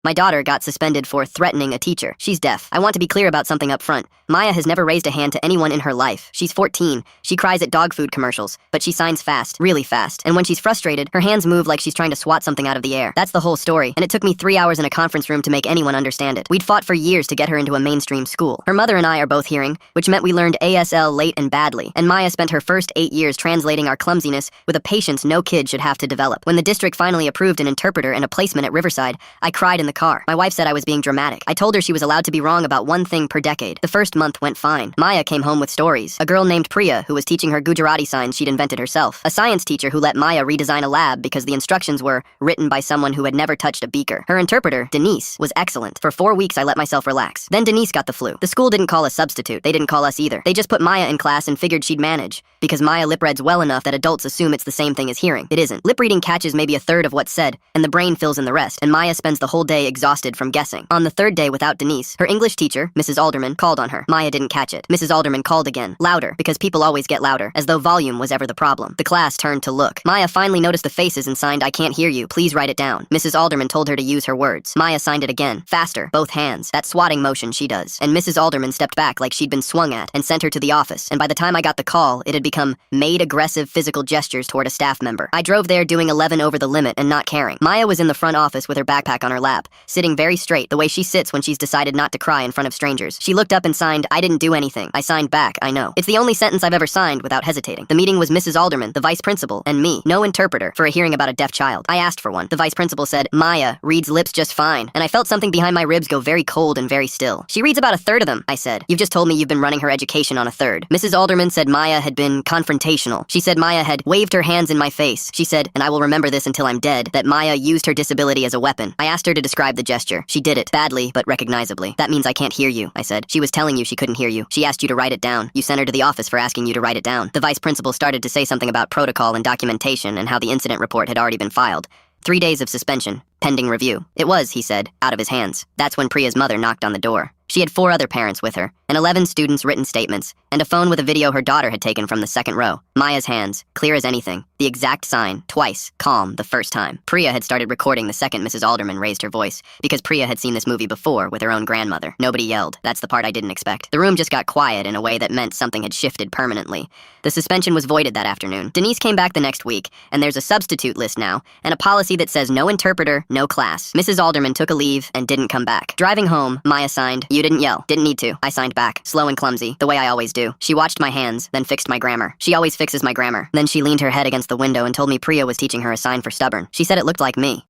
My daughter got suspended for threatening a teacher. She's deaf. I want to be clear about something up front. Maya has never raised a hand to anyone in her life. She's 14. She cries at dog food commercials, but she signs fast, really fast. And when she's frustrated, her hands move like she's trying to swat something out of the air. That's the whole story, and it took me 3 hours in a conference room to make anyone understand it. We'd fought for years to get her into a mainstream school. Her mother and I are both hearing, which meant we learned ASL late and badly, and Maya spent her first 8 years translating our clumsiness with a patience no kid should have to develop. When the district finally approved an interpreter and a placement at Riverside, I cried in the car. My wife said I was being dramatic. I told her she was allowed to be wrong about one thing per decade. The first month went fine. Maya came home with stories. A girl named Priya who was teaching her Gujarati signs she'd invented herself. A science teacher who let Maya redesign a lab because the instructions were written by someone who had never touched a beaker. Her interpreter, Denise, was excellent. For 4 weeks I let myself relax. Then Denise got the flu. The school didn't call a substitute. They didn't call us either. They just put Maya in class and figured she'd manage. Because Maya lip reads well enough that adults assume it's the same thing as hearing. It isn't. Lip reading catches maybe a third of what's said, and the brain fills in the rest, and Maya spends the whole day exhausted from guessing. On the third day without Denise, her English teacher, Mrs. Alderman, called on her. Maya didn't catch it. Mrs. Alderman called again, louder, because people always get louder, as though volume was ever the problem. The class turned to look. Maya finally noticed the faces and signed, "I can't hear you, please write it down." Mrs. Alderman told her to use her words. Maya signed it again, faster, both hands, that swatting motion she does. And Mrs. Alderman stepped back like she'd been swung at and sent her to the office, and by the time I got the call, it had become made aggressive physical gestures toward a staff member. I drove there doing 11 over the limit and not caring. Maya was in the front office with her backpack on her lap, sitting very straight, the way she sits when she's decided not to cry in front of strangers. She looked up and signed, "I didn't do anything." I signed back, "I know." It's the only sentence I've ever signed without hesitating. The meeting was Mrs. Alderman, the vice principal, and me. No interpreter for a hearing about a deaf child. I asked for one. The vice principal said, "Maya reads lips just fine," and I felt something behind my ribs go very cold and very still. "She reads about a third of them," I said. "You've just told me you've been running her education on a third." Mrs. Alderman said Maya had been confrontational. She said Maya had waved her hands in my face. She said, and I will remember this until I'm dead, that Maya used her disability as a weapon. I asked her to describe the gesture. She did it, badly, but recognizably. "That means I can't hear you," I said. "She was telling you she couldn't hear you. She asked you to write it down. You sent her to the office for asking you to write it down." The vice principal started to say something about protocol and documentation and how the incident report had already been filed. 3 days of suspension, pending review. It was, he said, out of his hands. That's when Priya's mother knocked on the door. She had 4 other parents with her, and 11 students' written statements, and a phone with a video her daughter had taken from the second row. Maya's hands, clear as anything. The exact sign, twice, calm, the first time. Priya had started recording the second Mrs. Alderman raised her voice, because Priya had seen this movie before with her own grandmother. Nobody yelled. That's the part I didn't expect. The room just got quiet in a way that meant something had shifted permanently. The suspension was voided that afternoon. Denise came back the next week, and there's a substitute list now, and a policy that says no interpreter, no class. Mrs. Alderman took a leave and didn't come back. Driving home, Maya signed, "You didn't yell." Didn't need to. I signed back, slow and clumsy, the way I always do. She watched my hands, then fixed my grammar. She always fixes my grammar. Then she leaned her head against the window and told me Priya was teaching her a sign for stubborn. She said it looked like me.